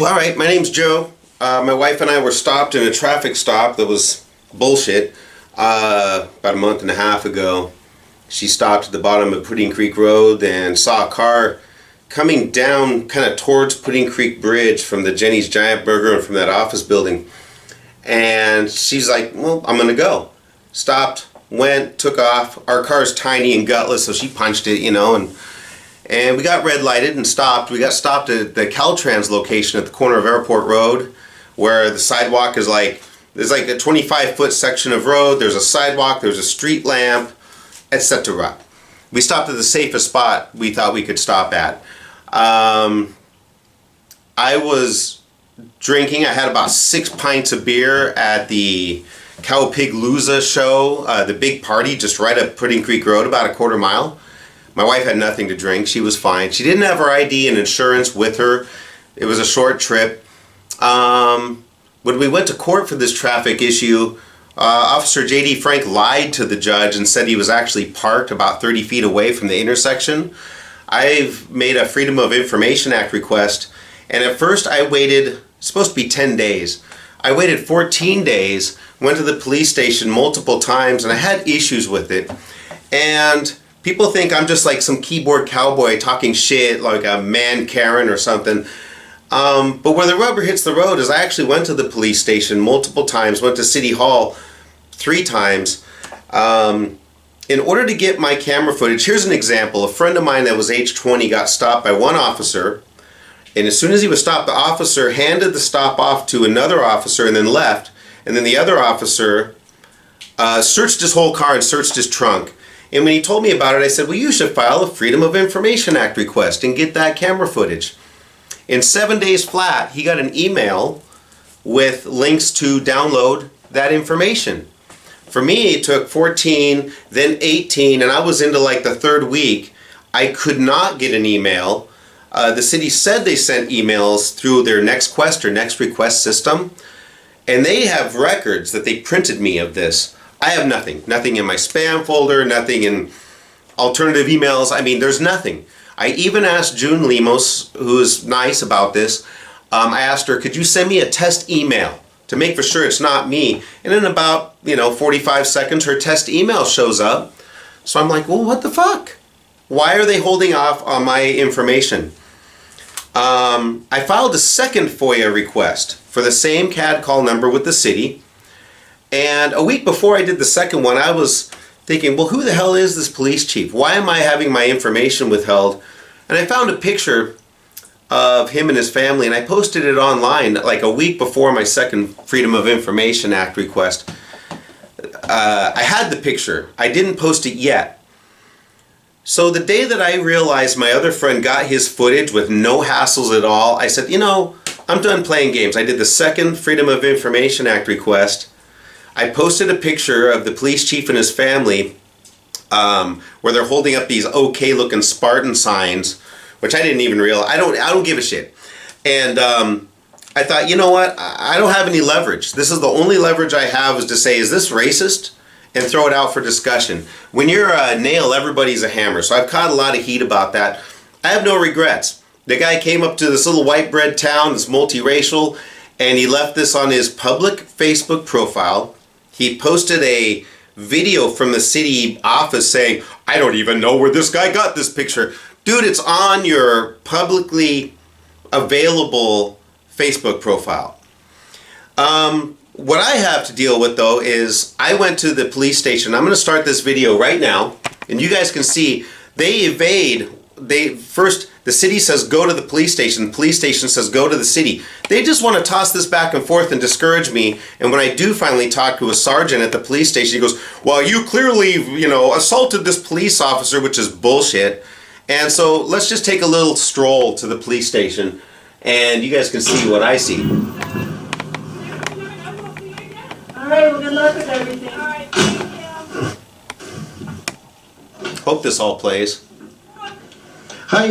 All right, my name's Joe. My wife and I were stopped in a traffic stop that was bullshit about a month and a half ago. She stopped at the bottom of Pudding Creek Road and saw a car coming down kind of towards Pudding Creek Bridge from the Jenny's Giant Burger and from that office building. And she's like, well, I'm gonna go. Stopped, went, took off. Our car's tiny and gutless, so she punched it, and we got red lighted and stopped. We got stopped at the Caltrans location at the corner of Airport Road, where the sidewalk is there's like a 25-foot section of road, there's a sidewalk, there's a street lamp, etc. We stopped at the safest spot we thought we could stop at. I was drinking. I had about 6 pints of beer at the Cowpigloozah show, the big party just right up Pudding Creek Road, about a quarter mile. My wife had nothing to drink. She was fine. She didn't have her ID and insurance with her. It was a short trip. When we went to court for this traffic issue, Officer J.D. Frank lied to the judge and said he was actually parked about 30 feet away from the intersection. I've made a Freedom of Information Act request, and at first I waited, it's supposed to be 10 days. I waited 14 days, went to the police station multiple times, and I had issues with it. And people think I'm just like some keyboard cowboy talking shit, like a man Karen or something. But where the rubber hits the road is I actually went to the police station multiple times, went to City Hall 3 times. In order to get my camera footage, here's an example. A friend of mine that was age 20 got stopped by one officer, and as soon as he was stopped, the officer handed the stop off to another officer and then left, and then the other officer searched his whole car and searched his trunk. And when he told me about it, I said, well, you should file a Freedom of Information Act request and get that camera footage. In 7 days flat, he got an email with links to download that information. For me, it took 14, then 18, and I was into like the 3rd week. I could not get an email. The city said they sent emails through their NextQuest or Next Request system, and they have records that they printed me of this. I have nothing. Nothing in my spam folder, nothing in alternative emails. I mean, there's nothing. I even asked June Lemos, who is nice about this, I asked her, could you send me a test email to make for sure it's not me? And in about, 45 seconds, her test email shows up. So I'm like, well, what the fuck? Why are they holding off on my information? I filed a second FOIA request for the same CAD call number with the city. And a week before I did the second one, I was thinking, well, who the hell is this police chief? Why am I having my information withheld? And I found a picture of him and his family, and I posted it online like a week before my second Freedom of Information Act request. I had the picture. I didn't post it yet. So the day that I realized my other friend got his footage with no hassles at all, I said, I'm done playing games. I did the second Freedom of Information Act request. I posted a picture of the police chief and his family where they're holding up these okay looking Spartan signs, which I didn't even realize. I don't give a shit. And I thought, you know what? I don't have any leverage. This is the only leverage I have, is to say, is this racist? And throw it out for discussion. When you're a nail, everybody's a hammer. So I've caught a lot of heat about that. I have no regrets. The guy came up to this little white bread town, this multiracial, and he left this on his public Facebook profile. He posted a video from the city office saying, I don't even know where this guy got this picture. Dude, it's on your publicly available Facebook profile. What I have to deal with, though, is I went to the police station. I'm going to start this video right now, and you guys can see they evade. The city says go to the police station. The police station says go to the city. They just want to toss this back and forth and discourage me. And when I do finally talk to a sergeant at the police station, he goes, well, you clearly, assaulted this police officer, which is bullshit. And so let's just take a little stroll to the police station, and you guys can see what I see. All right, well, good luck with everything. All right, thank you. Hope this all plays. Hi,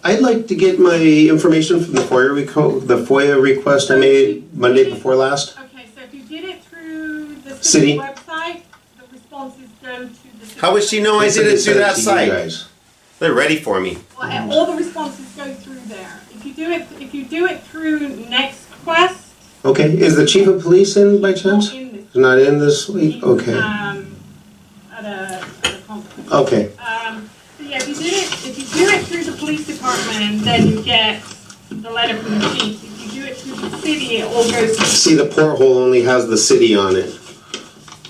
I'd like to get my information from the FOIA request I made Monday before last. Okay, so if you did it through the City website, the responses go to the city. How would she know I did it through that You site? guys. They're ready for me. Well, all the responses go through there. If you do it through Next Quest, Okay, is the chief of police in by chance? not in this, He's not in this week? he's, Okay, at a conference. okay. So yeah, if you do it through the police department, then you get the letter from the chief. If you do it through the city, it all goes to See, the porthole only has the city on it.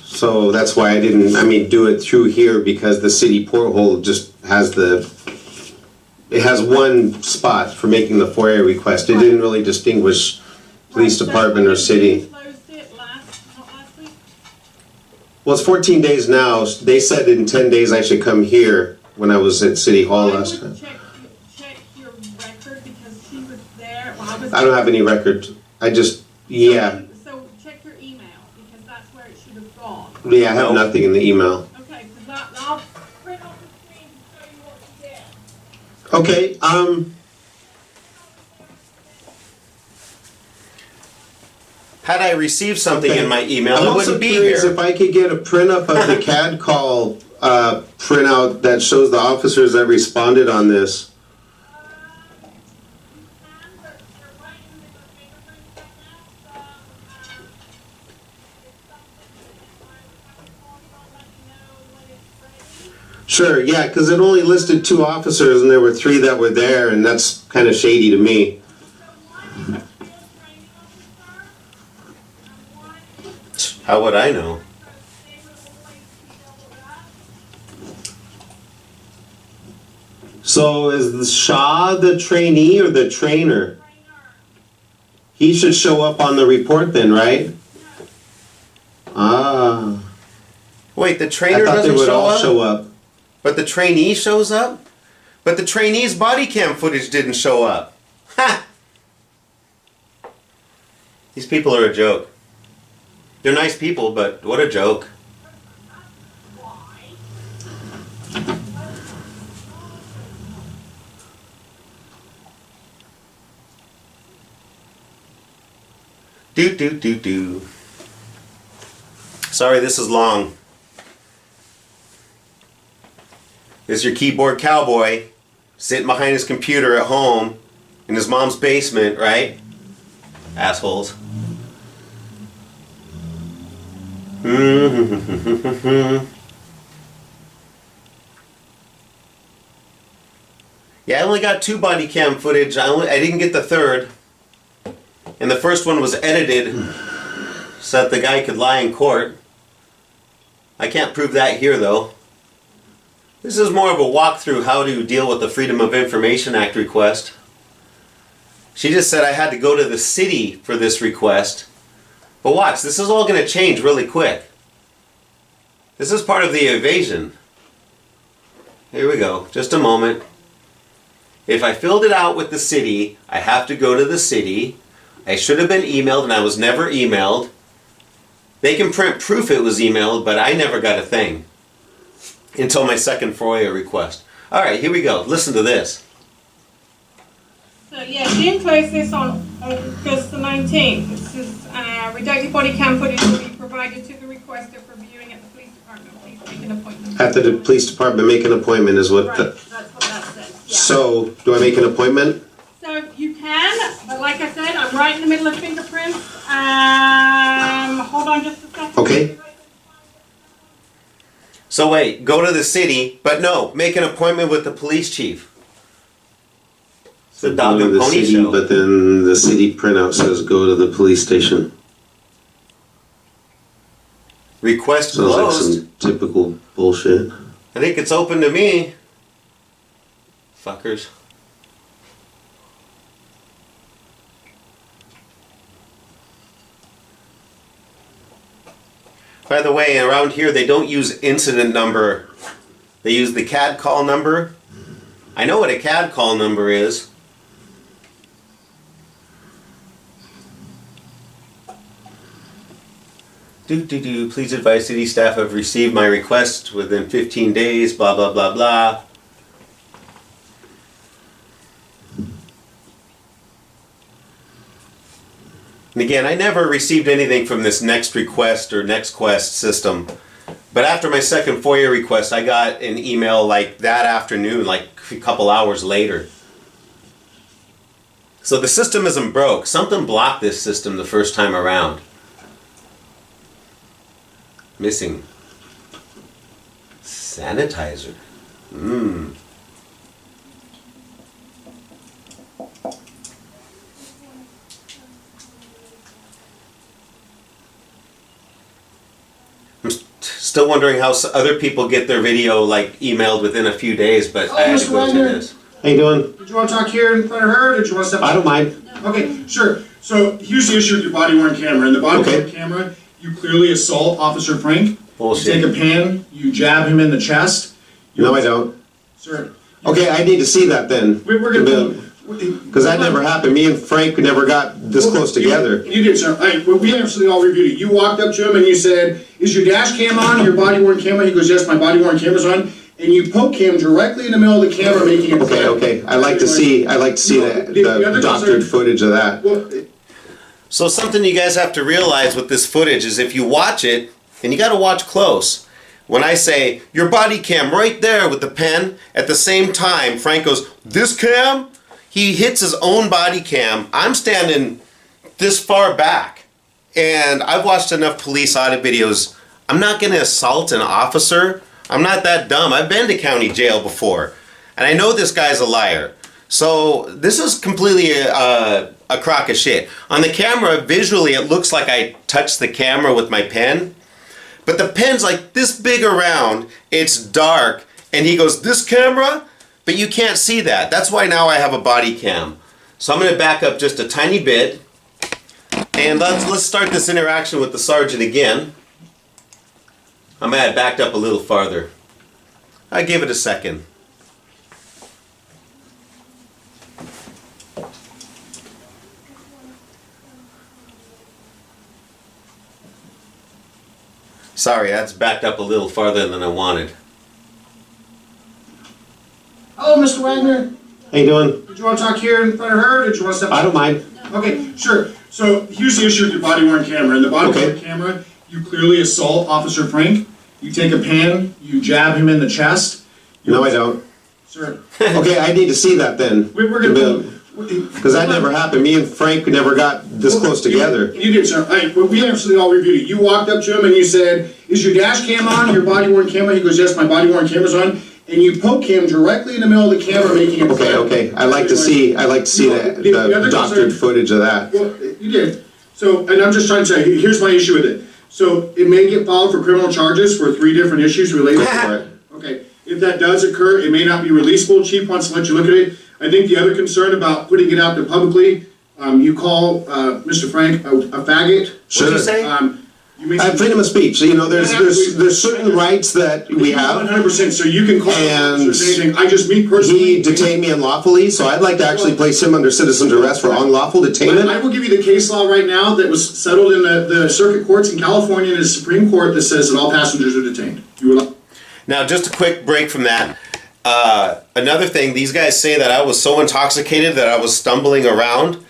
So that's why I didn't, do it through here because the city porthole just has it has one spot for making the FOIA request. It didn't really distinguish police department or city. Closed it not last week? Well, it's 14 days now. They said in 10 days I should come here when I was at City Hall I last would time. check your record because she was there. Well, I was. I don't have any record. Yeah. So check your email because that's where it should have gone. Yeah, I have nothing in the email. Okay, because I'll print off the screen to show you what you did. Okay, Had I received something in my email, I'm it also wouldn't be curious here. if I could get a print up of the CAD call printout that shows the officers that responded on this. Sure, yeah, because it only listed 2 officers and there were 3 that were there, and that's kind of shady to me. How would I know? So is the Shaw the trainee or the trainer? He should show up on the report then, right? Ah, Wait, the I trainer thought they doesn't would show all up? show up. But the trainee shows up? But the trainee's body cam footage didn't show up. Ha! These people are a joke. They're nice people, but what a joke. Do. Sorry, this is long. This is your keyboard cowboy sitting behind his computer at home in his mom's basement, right? Assholes. Yeah, I only got 2 body cam footage. I didn't get the third. And the first one was edited so that the guy could lie in court. I can't prove that here though. This is more of a walkthrough how to deal with the Freedom of Information Act request. She just said I had to go to the city for this request. But watch, this is all going to change really quick. This is part of the evasion. Here we go, just a moment. If I filled it out with the city, I have to go to the city. I should have been emailed and I was never emailed. They can print proof it was emailed, but I never got a thing. Until my second FOIA request. Alright, here we go. Listen to this. So yeah, Jim closed this on August the 19th. It says, redacted body cam footage will be provided to the requester for viewing at the police department. Please make an appointment. At the police department, make an appointment is what Right, the... that's what that says, yeah. So, do I make an appointment? So you can, but like I said, I'm right in the middle of fingerprints. Hold on just a second. Okay. So wait, go to the city, but no, make an appointment with the police chief. It's the dog Go to and the pony city, show. but then the city printout says go to the police station. Request Sounds like closed. some typical bullshit. I think it's open to me. Fuckers. By the way, around here they don't use incident number. They use the CAD call number. I know what a CAD call number is. Please advise city staff have received my request within 15 days, blah, blah, blah, blah. And again, I never received anything from this next request or next quest system. But But after my second FOIA request, I got an email like that afternoon, like a couple hours later. So the system isn't broke. Something blocked this system the first time around. Missing sanitizer. I'm still wondering how other people get their video like emailed within a few days, but I had to go through this. How you doing? Did you want to talk here in front of her, or did you want to step? I don't mind. Okay, sure. So here's the issue with your body-worn camera. In the body-worn camera, you clearly assault Officer Frank. Bullshit. You take a pan, you jab him in the chest. No, I don't. Sir. Okay, I need to see that then. We're gonna. Because that never happened. Me and Frank never got this close together. You did, sir. We absolutely all reviewed it. You walked up to him and you said, "Is your dash cam on? Your body-worn camera?" He goes, "Yes, my body-worn camera's on." And you poke him directly in the middle of the camera, making it. Okay. I like to see the doctored footage of that. Well, So something you guys have to realize with this footage is if you watch it, and you got to watch close. When I say, your body cam right there with the pen, at the same time, Frank goes, this cam? He hits his own body cam. I'm standing this far back. And I've watched enough police audit videos. I'm not going to assault an officer. I'm not that dumb. I've been to county jail before. And I know this guy's a liar. So this is completely a crock of shit. On the camera, visually, it looks like I touched the camera with my pen. But the pen's like this big around, it's dark, and he goes, this camera? But you can't see that. That's why now I have a body cam. So I'm gonna back up just a tiny bit, and let's start this interaction with the sergeant again. I'm gonna backed up a little farther. I give it a second. Sorry, that's backed up a little farther than I wanted. hello, Mr. Wagner. How you doing? Did you want to talk here in front of her, or did you want to step? I don't mind. Okay, sure. So here's the issue with your body-worn camera. In the body-worn camera, you clearly assault Officer Frank. You take a pan, you jab him in the chest. No, I don't. Sir. Okay, I need to see that then. We're gonna. Because that never happened. Me and Frank never got this close together. You did, sir. We absolutely all reviewed it. You walked up to him and you said, "Is your dash cam on? Your body-worn camera?" He goes, "Yes, my body-worn camera's on." And you poke him directly in the middle of the camera, making it. Okay. I like to see the doctored footage of that. Well, you did. So, and I'm just trying to tell you, here's my issue with it. So, it may get filed for criminal charges for 3 different issues related to it. Okay. If that does occur, it may not be releasable. Chief wants to let you look at it. I think the other concern about putting it out there publicly, you call Mr. Frank a faggot. Sure. What'd you say? I have freedom of speech. You know, there's certain rights that we have. 100%. So you can call And anything. I just meet personally. He detained me unlawfully, so I'd like to actually place him under citizen's arrest for unlawful I detainment. will give you the case law right now that was settled in the circuit courts in California and the Supreme Court that says that all passengers are detained. You would. Now, just a quick break from that. Another thing, these guys say that I was so intoxicated that I was stumbling around.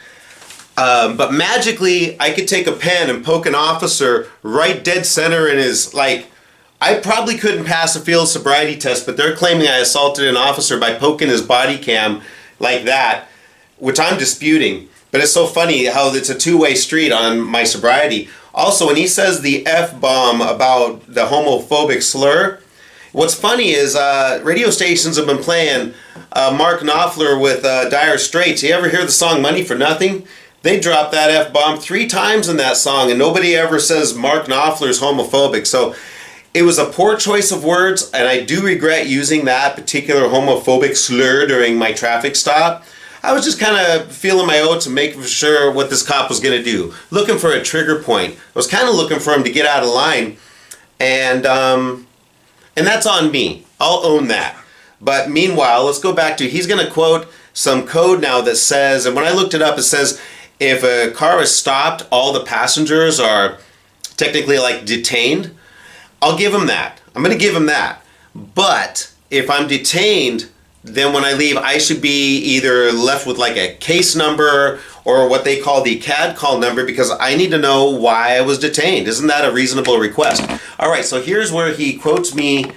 But magically, I could take a pen and poke an officer right dead center in his, I probably couldn't pass a field sobriety test, but they're claiming I assaulted an officer by poking his body cam like that, which I'm disputing. But it's so funny how it's a two-way street on my sobriety. Also, when he says the F-bomb about the homophobic slur, what's funny is radio stations have been playing Mark Knopfler with Dire Straits. You ever hear the song Money for Nothing? They dropped that F-bomb 3 times in that song, and nobody ever says Mark Knopfler's homophobic. So it was a poor choice of words, and I do regret using that particular homophobic slur during my traffic stop. I was just kind of feeling my oats and making sure what this cop was going to do. Looking for a trigger point. I was kind of looking for him to get out of line, and that's on me. I'll own that. But meanwhile, let's go back to, he's going to quote some code now that says, and when I looked it up, it says, if a car is stopped, all the passengers are technically detained. I'll give him that. I'm going to give him that. But if I'm detained, then when I leave, I should be either left with like a case number or what they call the CAD call number, because I need to know why I was detained. Isn't that a reasonable request? All right, so here's where he quotes me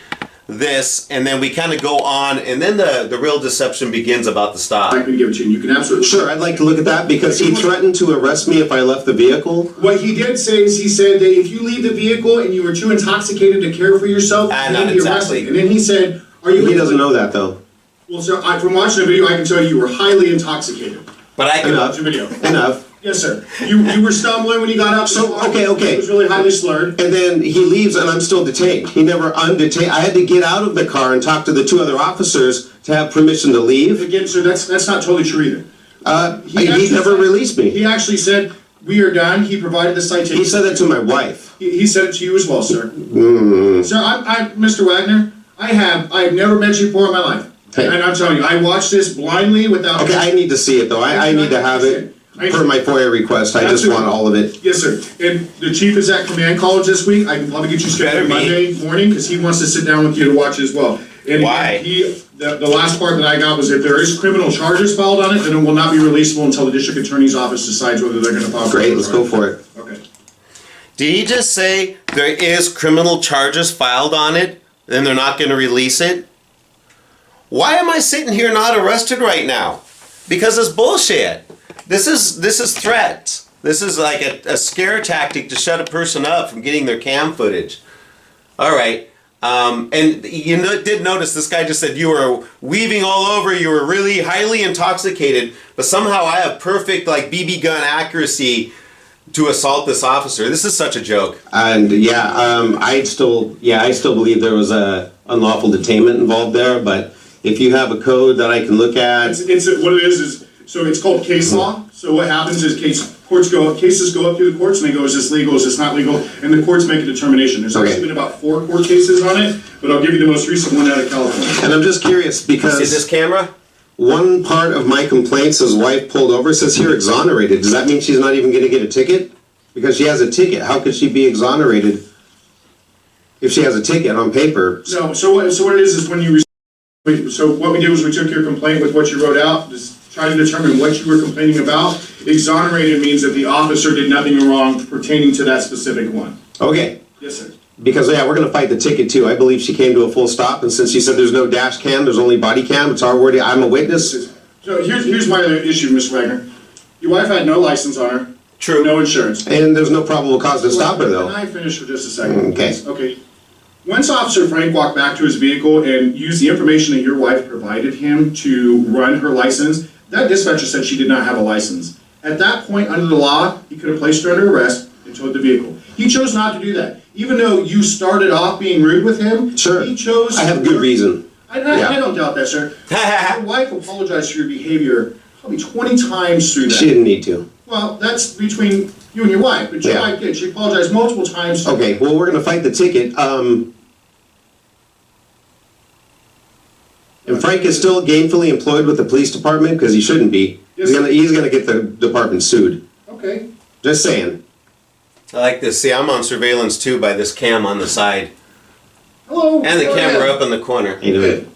this, and then we kind of go on, and then the real deception begins about the stop. I can give it to you, and you can absolutely. Sure, I'd like to look at that because he threatened to arrest me if I left the vehicle. What he did say is he said that if you leave the vehicle and you were too intoxicated to care for yourself, you not may be exactly. arrested. And then he said, "Are you?" He doesn't know that though. Well, sir, from watching the video, I can tell you were highly intoxicated. But I can. Watch the video. Enough. Yes, sir. You were stumbling when you got up. So, okay. It was really highly slurred. And then he leaves and I'm still detained. He never undetained. I had to get out of the car and talk to the 2 other officers to have permission to leave. Again, sir, that's not totally true either. He actually never said- released me. He actually said, "We are done." He provided the citation. He said that to my wife. He said it to you as well, sir. Sir, Mr. Wagner, I have never met you before in my life. Hey. And I'm telling you, I watched this blindly without... Okay, I need to see it though. I need to have it per my FOIA request. I just want all of it. Yes, sir. And the chief is at command college this week. I can probably get you scheduled Monday morning because he wants to sit down with you to watch as well. And Why? The last part that I got was if there is criminal charges filed on it, then it will not be releasable until the district attorney's office decides whether they're going to file. Great, let's go for it. Okay. Did he just say there is criminal charges filed on it, then they're not going to release it? Why am I sitting here not arrested right now? Because it's bullshit. This is threats. This is like a scare tactic to shut a person up from getting their cam footage. All right. And you did notice this guy just said you were weaving all over, you were really highly intoxicated, but somehow I have perfect like BB gun accuracy to assault this officer. This is such a joke. And I still believe there was a unlawful detainment involved there, but if you have a code that I can look at. It's what it is so it's called case law. So what happens is cases go up through the courts and they go, is this legal, is this not legal? And the courts make a determination. There's actually been about 4 court cases on it, but I'll give you the most recent one out of California. And I'm just curious because See this camera? one part of my complaints his wife pulled over says here exonerated. Does that mean she's not even going to get a ticket? Because she has a ticket. How could she be exonerated if she has a ticket on paper? No, so what it is when you so what we did was we took your complaint with what you wrote out, just try to determine what you were complaining about. Exonerated means that the officer did nothing wrong pertaining to that specific one. Okay. Yes, sir. Because we're going to fight the ticket too. I believe she came to a full stop, and since she said there's no dash cam, there's only body cam. It's our word. I'm a witness. So here's my other issue, Mr. Wagner. Your wife had no license on her. True. No insurance. And there's no probable cause to stop her though. Can I finish for just a second? Okay. Okay. Once Officer Frank walked back to his vehicle and used the information that your wife provided him to run her license, that dispatcher said she did not have a license. At that point, under the law, he could have placed her under arrest and towed the vehicle. He chose not to do that. Even though you started off being rude with him, Sure. he chose... I have good reason. I don't doubt that, sir. Your wife apologized for your behavior probably 20 times through that. She didn't need to. Well, that's between you and your wife, but your wife did. She apologized multiple times. Okay, well, we're going to fight the ticket. And Frank is still gainfully employed with the police department because he shouldn't be. Yes, He's gonna get the department sued. Okay. Just saying. I like this. See, I'm on surveillance too by this cam on the side. Hello. And the Go camera ahead. up in the corner. You know, Good.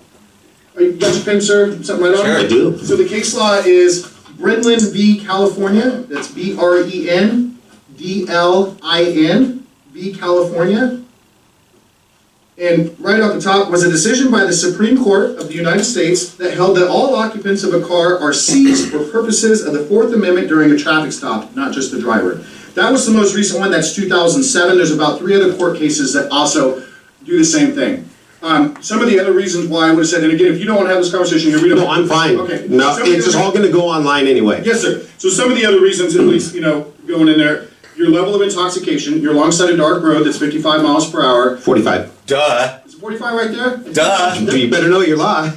You got your pen, sir? Something right on? Sure. I do. So the case law is Brenlin v. California. That's BRENDLIN v. California. And right off the top was a decision by the Supreme Court of the United States that held that all occupants of a car are seized for purposes of the Fourth Amendment during a traffic stop, not just the driver. That was the most recent one. That's 2007. There's about 3 other court cases that also do the same thing. Some of the other reasons why I would have said, and again, if you don't want to have this conversation here, we don't. No, I'm fine. Okay. No, Some of the it's just other- all gonna go online anyway. Yes, sir. So some of the other reasons, at least, going in there, your level of intoxication, you're alongside a dark road that's 55 miles per hour. 45. Duh. Is it 45 right there? Duh. You better know your law.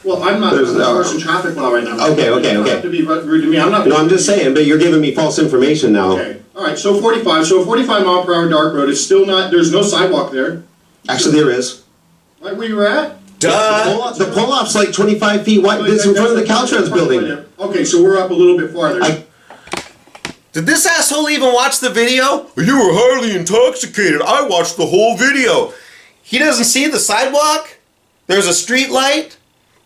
Well, I'm not There's no- enforcing traffic law right now. Okay. You don't have to be rude to me. I'm not. No, I'm just saying, but you're giving me false information now. Okay. All right. So 45. So a 45 mile per hour dark road. It's still not. There's no sidewalk there. Actually, there is. Right where you were at. Duh. The pull-off's like 25 feet wide. It's in front of the Caltrans building. Okay, so we're up a little bit farther. Did this asshole even watch the video? You were highly intoxicated. I watched the whole video. He doesn't see the sidewalk? There's a street light?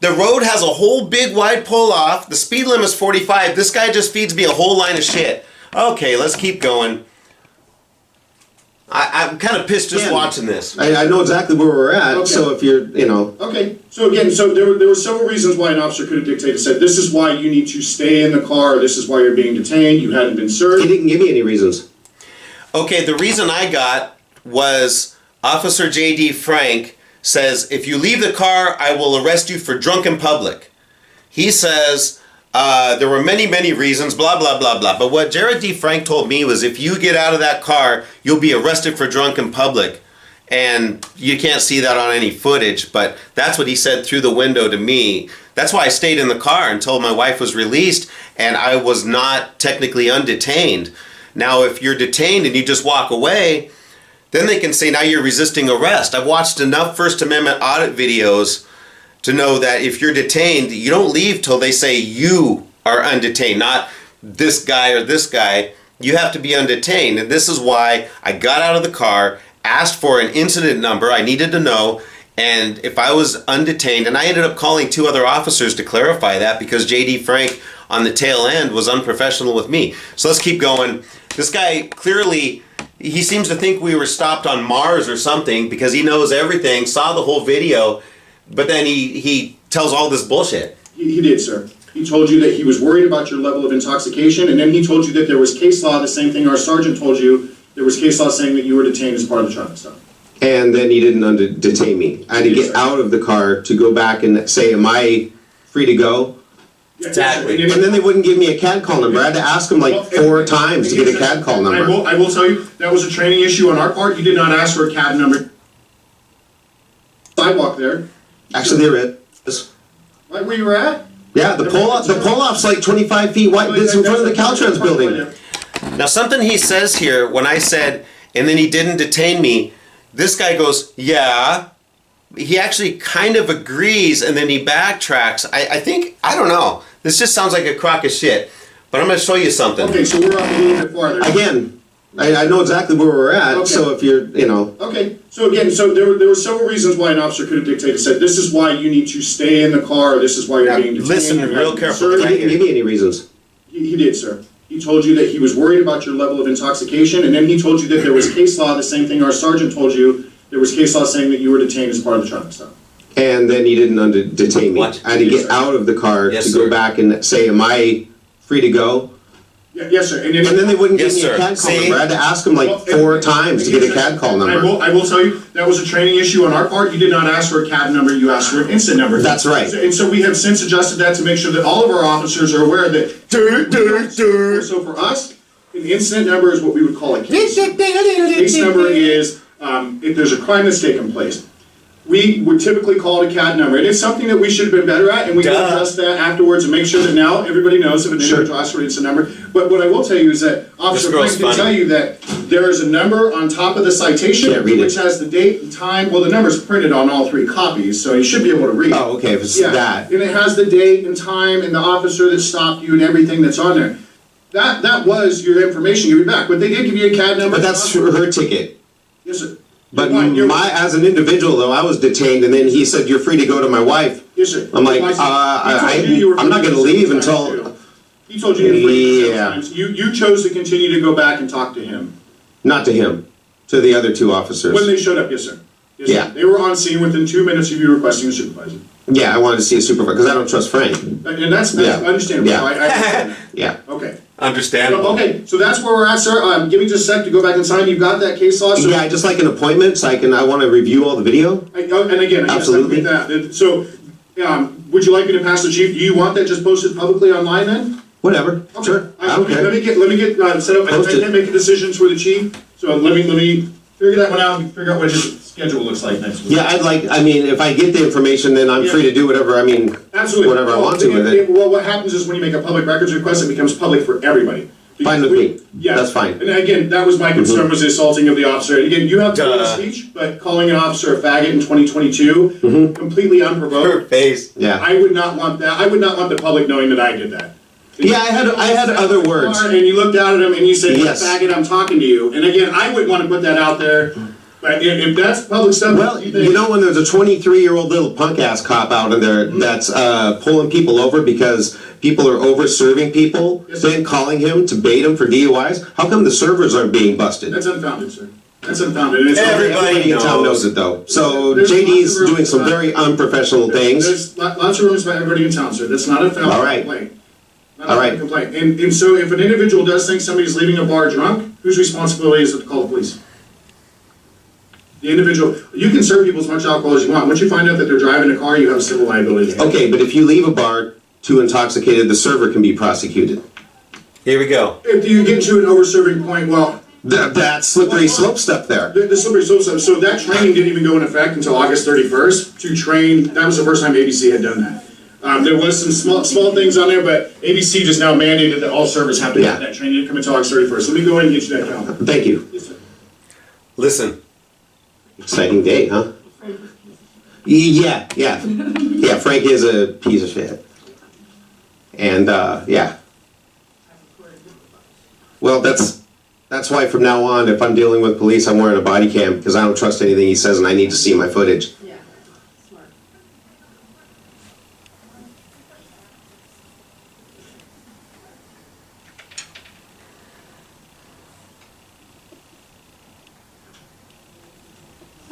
The road has a whole big wide pull off. The speed limit is 45. This guy just feeds me a whole line of shit. Okay, let's keep going. I'm kind of pissed just watching this. I know exactly where we're at, Okay. so if you're, you know. Okay, so again, there were several reasons why an officer could have dictated, said, this is why you need to stay in the car, this is why you're being detained, you hadn't been He served. didn't give me any reasons. Okay, the reason I got was Officer J.D. Frank says, if you leave the car, I will arrest you for drunk in public. He says, there were many, many reasons, blah, blah, blah, blah. But what Jared D. Frank told me was if you get out of that car, you'll be arrested for drunk in public. And you can't see that on any footage, but that's what he said through the window to me. That's why I stayed in the car until my wife was released and I was not technically undetained. Now, if you're detained and you just walk away, then they can say now you're resisting arrest. I've watched enough First Amendment audit videos to know that if you're detained, you don't leave till they say you are undetained, not this guy or this guy. You have to be undetained. And this is why I got out of the car, asked for an incident number. I needed to know. And if I was undetained, and I ended up calling 2 other officers to clarify that because J.D. Frank on the tail end was unprofessional with me. So let's keep going. This guy clearly, he seems to think we were stopped on Mars or something because he knows everything, saw the whole video, but then he tells all this bullshit. He did, sir. He told you that he was worried about your level of intoxication, and then he told you that there was case law, the same thing our sergeant told you, there was case law saying that you were detained as part of the traffic stop. And then he didn't detain me. I had to get out of the car to go back and say, am I free to go? Exactly. And then they wouldn't give me a CAD call number. I had to ask them like 4 times to get a CAD call number. I will tell you, that was a training issue on our part. You did not ask for a CAD number. Sidewalk there. Actually, there is. Right where you were at? Yeah, the pull-off's like 25 feet wide. It's in front of the Caltrans building. Now something he says here, when I said, and then he didn't detain me, this guy goes, yeah. He actually kind of agrees and then he backtracks. I think, I don't know. This just sounds like a crock of shit. But I'm going to show you something. Okay, so we're up a little bit farther. Again, I know exactly where we're at, Okay. so if you're, you know. Okay, so again, there were several reasons why an officer could have dictated, said, this is why you need to stay in the car, this is why you're being detained. Listen you real haven't been carefully. served. He didn't give me any reasons. He did, sir. He told you that he was worried about your level of intoxication, and then he told you that there was case law, the same thing our sergeant told you, there was case law saying that you were detained as part of the traffic stop. And then he didn't detain me. What? I had to Yes, get sir. out of the car Yes, to sir. go back and say, am I free to go? Yes, sir. And then they wouldn't Yes, give me sir. a CAD call See? number. I had to ask them like 4 times to get a CAD call number. I will tell you, that was a training issue on our part. You did not ask for a CAD number, you asked for an incident number. That's right. And so we have since adjusted that to make sure that all of our officers are aware that. So for us, an incident number is what we would call a case. Case number is, if there's a crime that's taken place. We would typically call it a CAD number, and it's something that we should have been better at, and we can adjust that afterwards and make sure that now everybody knows if an individual asks for an incident number. But what I will tell you is that Officer girl's Frank can funny. tell you that there is a number on top of the citation, Can't read it. which has the date and time. Well, the number's printed on all 3 copies, so you should be able to read it. Oh, okay, if it's Yeah, that. and it has the date and time and the officer that stopped you and everything that's on there. That was your information you back, but they did give you a CAD number. But that's her ticket. Yes, sir. But You're- as an individual though, I was detained and then he said, you're free to go to my wife. Yes, sir. I'm like, He told you you were I'm not gonna free leave several until. times, too. He told you you were free several Yeah. times. You chose to continue to go back and talk to him. Not to him, to the other 2 officers. When they showed up, yes, sir. Yes, sir. Yeah. They were on scene within 2 minutes of you requesting a supervisor. Yeah, I wanted to see a supervisor, because I don't trust Frank. And that's Yeah. understandable. Yeah. I understand that. Yeah. Okay. Understandable. Okay, so that's where we're at, sir. Give me just a sec to go back and sign. You've got that case law, so. Yeah, I just like an appointment, so I wanna review all the video. And again, yes, I Absolutely. get that. So, would you like me to pass the chief? Do you want that just posted publicly online then? Whatever, Okay. sure, I don't Let care. me get set up. I Post it. can't make the decisions for the chief, so let me figure that one out and figure out what his schedule looks like next week. Yeah, if I get the information, then I'm free to do whatever, Absolutely. whatever I want to with it. Well, what happens is when you make a public records request, it becomes public for everybody. Fine with me. Yeah. That's fine. And again, that was my concern, was the assaulting of the officer. And again, you have freedom of Duh. speech, but calling an officer a faggot in 2022, completely unprovoked. Her face. Yeah. I would not want that. I would not want the public knowing that I did that. Yeah, I had other words. And you looked out at him and you said, Yes. faggot, I'm talking to you. And again, I wouldn't want to put that out there. But if that's public stuff. Well, you know when there's a 23-year-old little punk-ass cop out in there that's pulling people over because people are over-serving people, Yes, sir. then calling him to bait him for DUIs, how come the servers aren't being busted? That's unfounded, sir. That's unfounded. And it's Everybody in town knows it though. So JD's doing some very unprofessional things. There's lots of rumors about everybody in town, sir. That's not a foul All right. complaint. Not All a right. complaint. And so if an individual does think somebody's leaving a bar drunk, whose responsibility is it to call the police? The individual, you can serve people as much alcohol as you want. Once you find out that they're driving a car, you have civil liability. Okay, but if you leave a bar too intoxicated, the server can be prosecuted. Here we go. If you get to an over-serving point, well, That slippery slope stuff there. the slippery slope stuff, so that training didn't even go in effect until August 31st to train, that was the first time ABC had done that. There was some small things on there, but ABC just now mandated that all servers have to have that training. It didn't come until August 31st. Let me go ahead and get you that calendar. Thank you. Yes, sir. Listen, Exciting day, huh? Yeah. Yeah, Frank is a piece of shit. And, yeah. Well, that's why from now on, if I'm dealing with police, I'm wearing a body cam because I don't trust anything he says and I need to see my footage. Yeah, smart.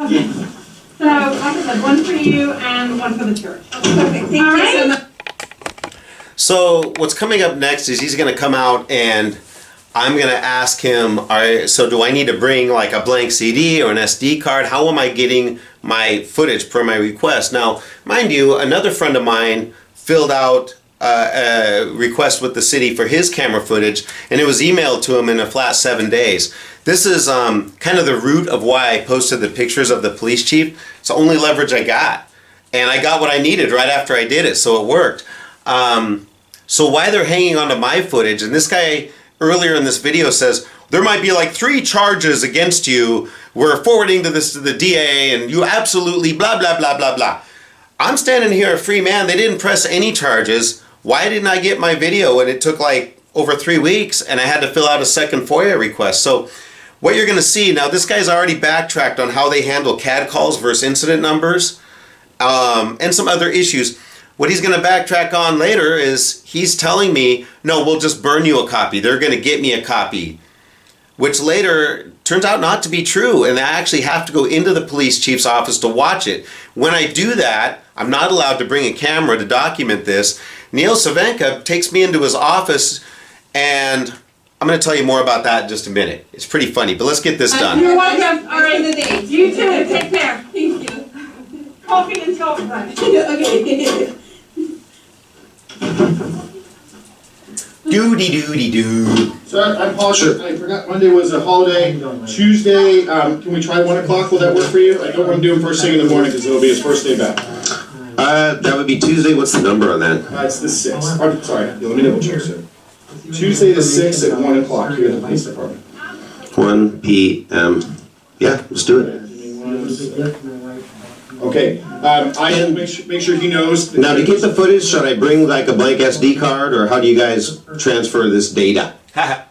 Okay, so like I said, one for you and one for the church. Perfect, thank you All so right. much. so what's coming up next is he's going to come out and I'm going to ask him, all right, so do I need to bring like a blank CD or an SD card? How am I getting my footage per my request? Now, mind you, another friend of mine filled out a request with the city for his camera footage, and it was emailed to him in a flat 7 days. This is kind of the root of why I posted the pictures of the police chief. It's the only leverage I got. And I got what I needed right after I did it, so it worked. So why they're hanging on to my footage, and this guy earlier in this video says, there might be like 3 charges against you. We're forwarding to the DA and you absolutely blah, blah, blah, blah, blah. I'm standing here a free man. They didn't press any charges. Why didn't I get my video when it took like over 3 weeks and I had to fill out a second FOIA request? So what you're going to see, now this guy's already backtracked on how they handle CAD calls versus incident numbers and some other issues. What he's going to backtrack on later is he's telling me, no, we'll just burn you a copy. They're going to get me a copy, which later turns out not to be true. And I actually have to go into the police chief's office to watch it. When I do that, I'm not allowed to bring a camera to document this. Neil Savenka takes me into his office, and I'm going to tell you more about that in just a minute. It's pretty funny, but let's get this done. You're welcome. All right, the day. you too. Take care. Thank you. Coffee and chocolate. Okay. Doody-doody-doo. Sir, I apologize, I forgot Monday was a holiday. Tuesday, can we try 1 o'clock? Will that work for you? I don't want to do him first thing in the morning because it'll be his first day back. That would be Tuesday. What's the number on that? It's the 6th. Oh, sorry, let me double check, sir. Tuesday the 6th at 1 o'clock here at the police department. 1 p.m. Yeah, let's do it. Okay, I will make sure he knows. Now, to get the footage, should I bring like a blank SD card, or how do you guys transfer this data?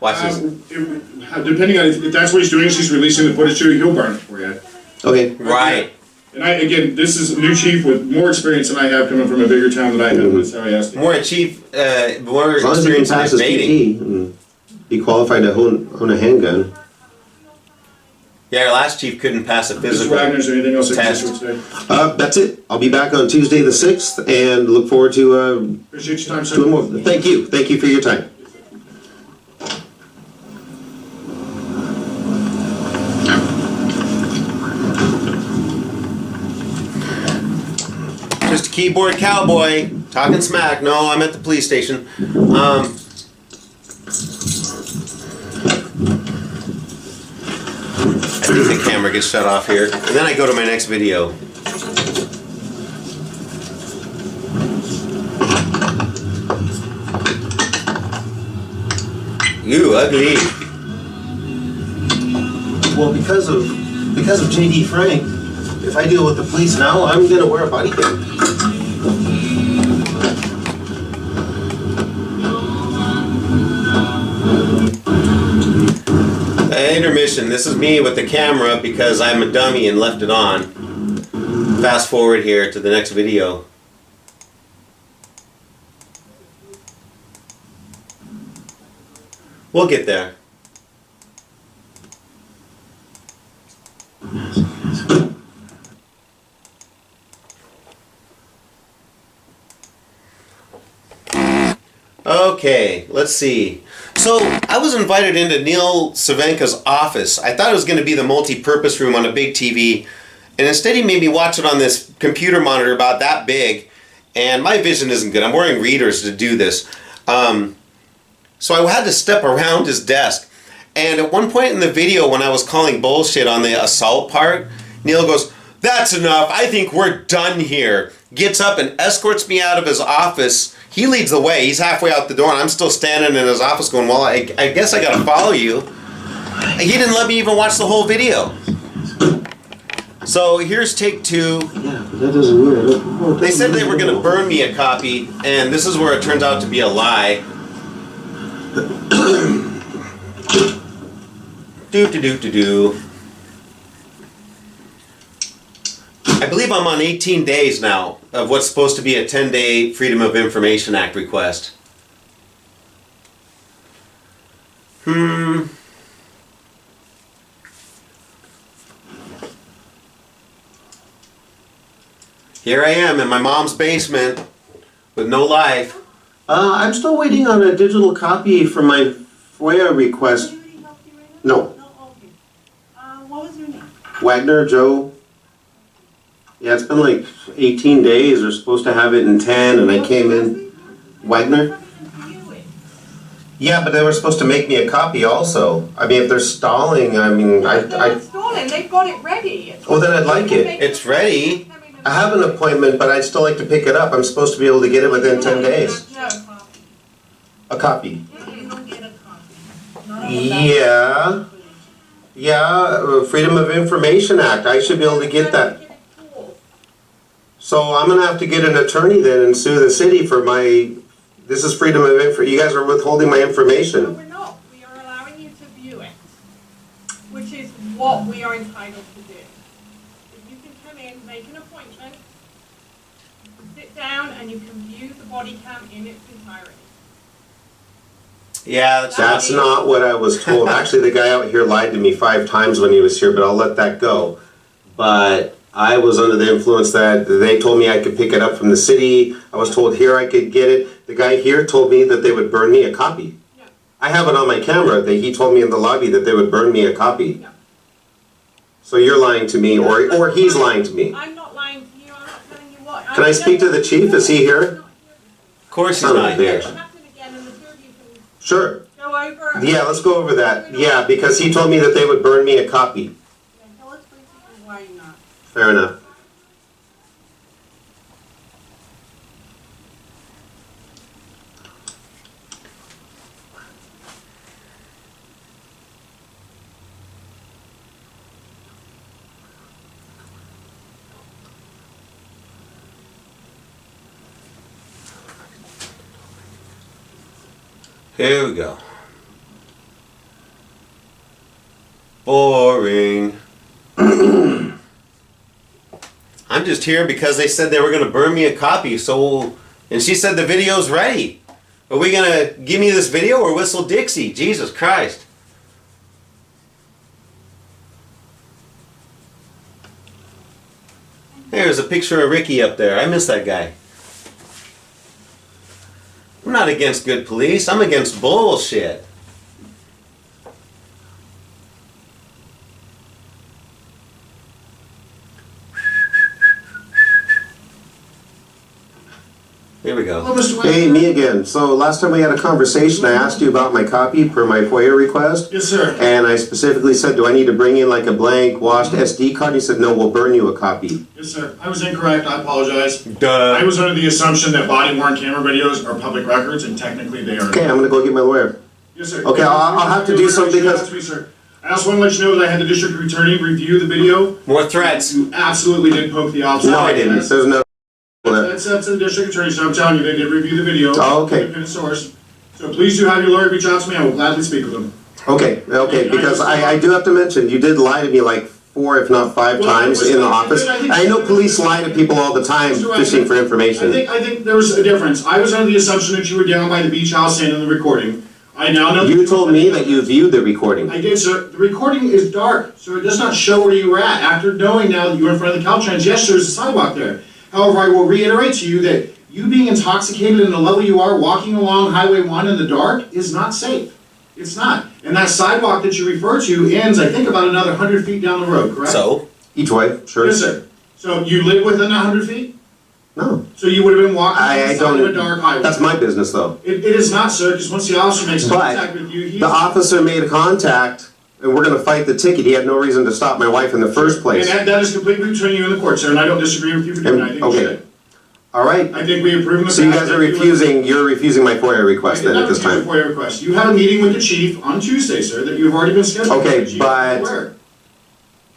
Watch this. Depending on if that's what he's doing, he's releasing the footage to you, he'll burn it for you. Okay. Right. And again, this is a new chief with more experience than I have coming from a bigger town than I have, that's how I asked him. More more As long as you can experience in pass his debating. PT and be qualified to own a handgun. Yeah, our last chief couldn't pass a Mr. physical. Wagner, is there anything else I can Test. answer today? That's it. I'll be back on Tuesday the 6th and look forward to Appreciate your time, sir. doing more. Thank you. Thank you for your time. Just a keyboard cowboy talking smack. No, I'm at the police station. I think the camera gets shut off here, and then I go to my next video. Ooh, ugly. Well, because of JD Frank, if I deal with the police now, I'm gonna wear a body cam. Intermission. rendition. This is me with the camera because I'm a dummy and left it on. Fast forward here to the next video. We'll get there. Okay, let's see. So I was invited into Neil Cervenka's office. I thought it was going to be the multi-purpose room on a big TV, and instead he made me watch it on this computer monitor about that big, and my vision isn't good. I'm wearing readers to do this. So I had to step around his desk, and at one point in the video when I was calling bullshit on the assault part, Neil goes, "That's enough, I think we're done here." Gets up and escorts me out of his office. He leads the way. He's halfway out the door, and I'm still standing in his office going, well, I guess I gotta follow you. He didn't let me even watch the whole video. So here's take two. Yeah, but that doesn't work. They said they were gonna burn me a copy, and this is where it turns out to be a lie. Do. I believe I'm on 18 days now of what's supposed to be a 10-day Freedom of Information Act request. Here I am in my mom's basement with no life. I'm still waiting on a digital copy for my FOIA request. Anybody help you right No. now? No, okay. What was your name? Wagner, Joe. Yeah, it's been like 18 days. They're supposed to have it in 10, and I came in. Wagner? Yeah, but they were supposed to make me a copy also. I mean, if they're stalling, I mean, They're not stalling, they've got it ready. Oh, then I'd like it. It's ready. I have an appointment, but I'd still like to pick it up. I'm supposed to be able to get it within 10 days. No. A copy. You don't get a copy. Not of Yeah. Yeah, Freedom of Information Act. I should be able to get that. So I'm gonna have to get an attorney then and sue the city for my, this is freedom of info, you guys are withholding my No, information. we're not. We are allowing you to view it, which is what we are entitled to do. If you can come in, make an appointment, you can sit down and you can view the body cam in its entirety. Yeah, That's not what I was told. Actually, the guy out here lied to me 5 times when he was here, but I'll let that go. But I was under the influence that they told me I could pick it up from the city. I was told here I could get it. The guy here told me that they would burn me a copy. No. I have it on my camera that he told me in the lobby that they would burn me a copy. No. So you're lying to me, or he's lying to me. I'm not lying to you, I'm not telling you what. Can I speak to the chief? Is he here? of course he's Son of a not here. bitch. Happen again and the two of you can Sure. go over. Yeah, let's go over that. Yeah, because he told me that they would burn me a copy. Yeah, tell us basically why you're not. Fair enough. Here we go. Boring. I'm just here because they said they were going to burn me a copy, so... And she said the video's ready. Are we going to give me this video or whistle Dixie? Jesus Christ. There's a picture of Ricky up there. I miss that guy. I'm not against good police. I'm against bullshit. Here we go. Hey, me again. So last time we had a conversation, I asked you about my copy per my FOIA request. Yes, sir. And I specifically said, do I need to bring in like a blank washed SD card? He said, no, we'll burn you a copy. Yes, sir. I was incorrect. I apologize. I Duh. was under the assumption that body-worn camera videos are public records, and technically they are. Okay, I'm gonna go get my lawyer. Yes, sir. Okay, I'll have to do something because- Ask me, sir. I also want to let you know that I had the district attorney review the video. More threats. You absolutely did poke the officer. No, I didn't. There's no. That's up to the district attorney, so I'm telling you, they did review the video. Oh, okay. Independent source. So please do have your lawyer reach out to me. I will gladly speak with them. Okay, because I do have to mention, you did lie to me like 4, if not 5 Well, times in the office. I know police lie to people all the time fishing for information. I think there was a difference. I was under the assumption that you were down by the beach house and in the recording. I now know. You told me that you viewed the recording. I did, sir. The recording is dark, so it does not show where you were at. After knowing now that you were in front of the Caltrans, yes, there's a sidewalk there. However, I will reiterate to you that you being intoxicated in the level you are, walking along Highway 1 in the dark, is not safe. It's not. And that sidewalk that you refer to ends, I think, about another 100 feet down the road, correct? So? Each way, sure. Yes, sir. So you live within 100 feet? No. So you would have been walking on I the side of a don't, dark highway? that's my business though. It is not, sir, because once the officer makes contact But with you, he's... the officer made a contact and we're gonna fight the ticket. He had no reason to stop my wife in the first place. And that is completely between you and the court, sir, and I don't disagree with you for doing that. I think you Okay. should. All right. I think we approve of the So you fact guys are that you're refusing my FOIA request then at this I did not time? refuse your FOIA request. You have a meeting with the chief on Tuesday, sir, that you've already been scheduled. Okay, with the chief. but- Where?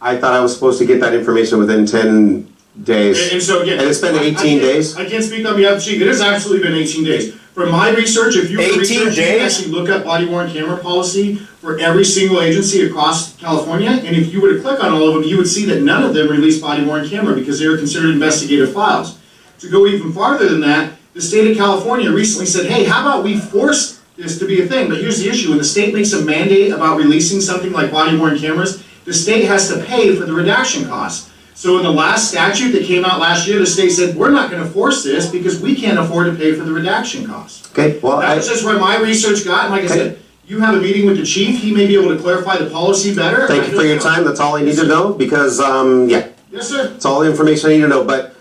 I thought I was supposed to get that information within 10 days. And so again. And it's been I 18 can't- days? I can't speak on behalf of the chief. It has absolutely been 18 days. From my research, if you were to 18 research, you can days? actually look up body worn camera policy for every single agency across California, and if you were to click on all of them, you would see that none of them release body worn camera because they are considered investigative files. To go even farther than that, the state of California recently said, hey, how about we force this to be a thing? But here's the issue, when the state makes a mandate about releasing something like body worn cameras, the state has to pay for the redaction costs. So in the last statute that came out last year, the state said, we're not gonna force this because we can't afford to pay for the redaction costs. Okay, well, That was just where my research got, and like I said, you have a meeting with the chief, he may be able to clarify the policy better. thank you for your time. That's all I need to know because, yeah, Yes, sir. that's all the information I need to know. But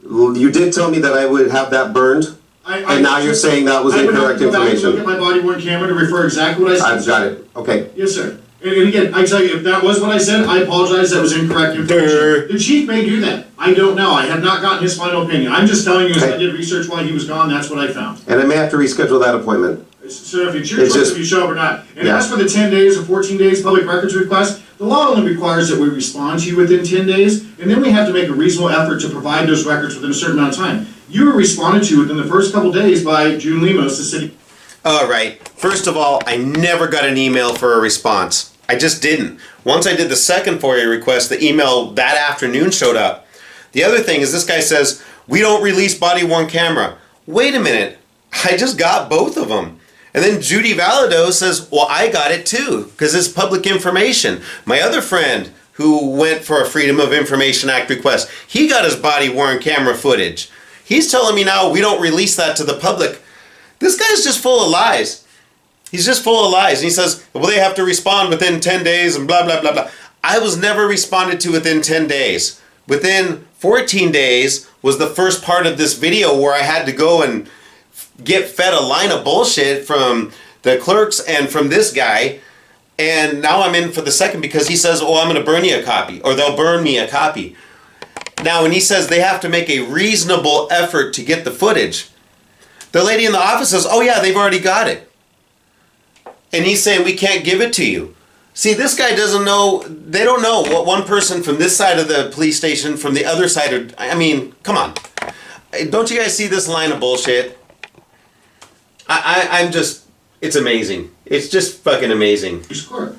you did tell me that I would have that burned, and now you're saying that was incorrect I would have to go back and look at information. my body worn camera to refer exactly what I said. I've got it. Okay. Yes, sir. And again, I tell you, if that was what I said, I apologize, that was incorrect information. The chief may do that. I don't know. I have not gotten his final opinion. I'm just telling you, as I did research while he was gone, that's what I found. And I may have to reschedule that appointment. So if it's your It's choice just- if you show up or not. And Yeah. as for the 10 days or 14 days public records request, the law only requires that we respond to you within 10 days, and then we have to make a reasonable effort to provide those records within a certain amount of time. You were responded to within the first couple days by June Lemos, the city. All right. First of all, I never got an email for a response. I just didn't. Once I did the second FOIA request, the email that afternoon showed up. The other thing is this guy says, we don't release body-worn camera. Wait a minute. I just got both of them. And then Judy Valado says, well, I got it too, because it's public information. My other friend who went for a Freedom of Information Act request, he got his body-worn camera footage. He's telling me now we don't release that to the public. This guy's just full of lies. He's just full of lies. And he says, well, they have to respond within 10 days and blah, blah, blah, blah. I was never responded to within 10 days. Within 14 days was the first part of this video where I had to go and get fed a line of bullshit from the clerks and from this guy. And now I'm in for the second because he says, oh, I'm going to burn you a copy, or they'll burn me a copy. Now, when he says they have to make a reasonable effort to get the footage, the lady in the office says, oh yeah, they've already got it. And he's saying, we can't give it to you. See, this guy doesn't know, they don't know what one person from this side of the police station, from the other side of, I mean, come on. Don't you guys see this line of bullshit? I'm just, it's amazing. It's just fucking amazing. Clerk.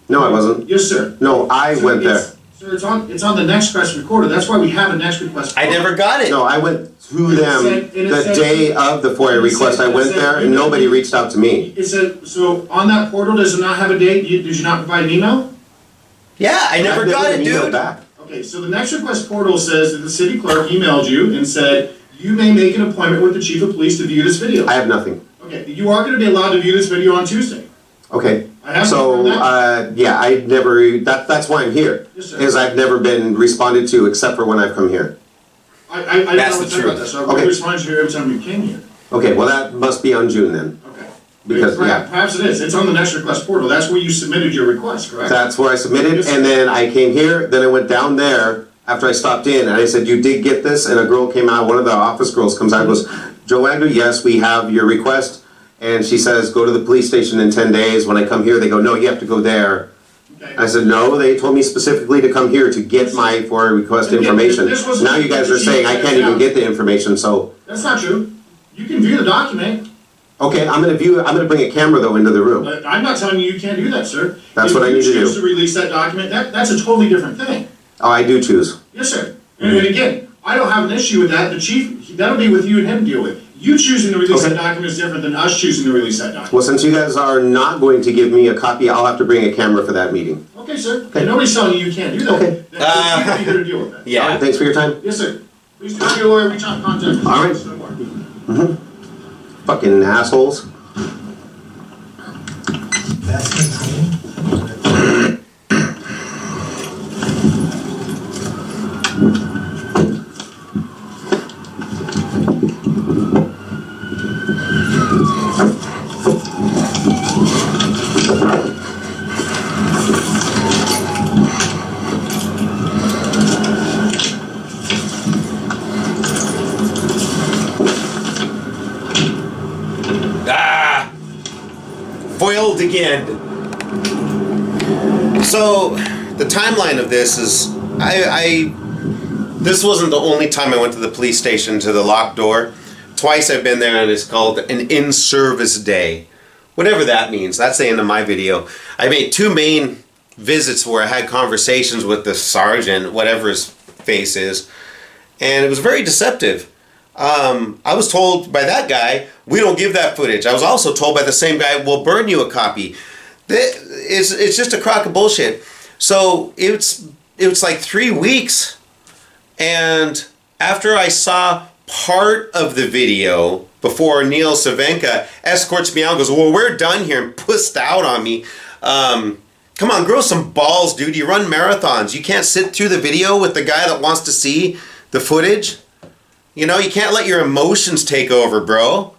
No, I wasn't. Yes, sir. No, I Sir, went there. Sir, it's on the next request recorder. That's why we have a next request. I never got it. No, I went to them it the said- day of the FOIA request. I went there and nobody reached out to me. It said, so on that portal, does it not have a date? Did you not provide an email? Yeah, I never got it, I've never dude. back. Okay, so the next request portal says that the city clerk emailed you and said, you may make an appointment with the chief of police to view this video. I have nothing. Okay, you are gonna be allowed to view this video on Tuesday. Okay. I have So, confirmed that. yeah, I never, that's why I'm here. Yes, sir. Is I've never been responded to except for when I've come here. I don't That's know the what to say about truth. that, so I Okay. will respond to you every time you came here. Okay, well, that must be on June then. Okay. Because, yeah. Perhaps it is. It's on the next request portal. That's where you submitted your request, correct? That's where I submitted, Yes, sir. and then I came here, then I went down there after I stopped in, and I said, you did get this? And a girl came out, one of the office girls comes out and goes, Joe Agnew, yes, we have your request. And she says, go to the police station in 10 days. When I come here, they go, no, you have to go there. Okay. I said, no, they told me specifically to come here to get my FOIA request Again, information. this was- Now you guys are saying I can't even get the information, so, That's not true. You can view the document. Okay, I'm gonna bring a camera though into the room. But I'm not telling you can't do that, sir. That's what I need to do. If you choose to release that document, that's a totally different thing. Oh, I do choose. Yes, sir. And again, I don't have an issue with that. The chief, that'll be with you and him to deal with. You choosing to release Okay. that document is different than us choosing to release that document. Well, since you guys are not going to give me a copy, I'll have to bring a camera for that meeting. Okay, sir. And nobody's telling you you can't do that. Okay. Then you be here to deal with that. All Yeah. right, thanks for your time. Yes, sir. Please talk to your lawyer, reach out, contact us. All right. No more. Fucking assholes. Foiled again. So the timeline of this is this wasn't the only time I went to the police station to the locked door. Twice I've been there, and it's called an in-service day. Whatever that means. That's the end of my video. I made 2 main visits where I had conversations with the sergeant, whatever his face is, and it was very deceptive. I was told by that guy, we don't give that footage. I was also told by the same guy, we'll burn you a copy. It's just a crock of bullshit. So it's like 3 weeks, and after I saw part of the video before Neil Savenka escorts me out and goes, well, we're done here, and pussed out on me. Come on, grow some balls, dude. You run marathons. You can't sit through the video with the guy that wants to see the footage. You know, you can't let your emotions take over, bro.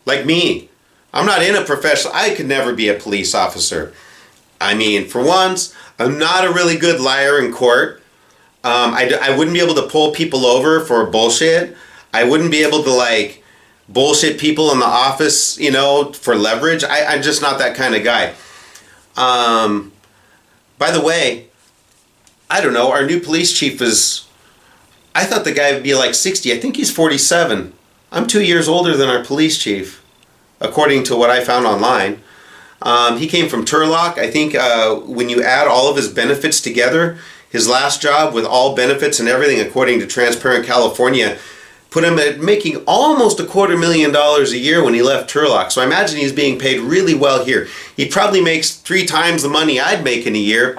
Like me. I'm not in a professional... I could never be a police officer. I mean, for once, I'm not a really good liar in court. I wouldn't be able to pull people over for bullshit. I wouldn't be able to, like, bullshit people in the office, you know, for leverage. I'm just not that kind of guy. By the way, I don't know, our new police chief is... I thought the guy would be like 60. I think he's 47. I'm 2 years older than our police chief, according to what I found online. He came from Turlock. I think when you add all of his benefits together, his last job with all benefits and everything, according to Transparent California, put him at making almost $250,000 a year when he left Turlock. So I imagine he's being paid really well here. He probably makes 3 times the money I'd make in a year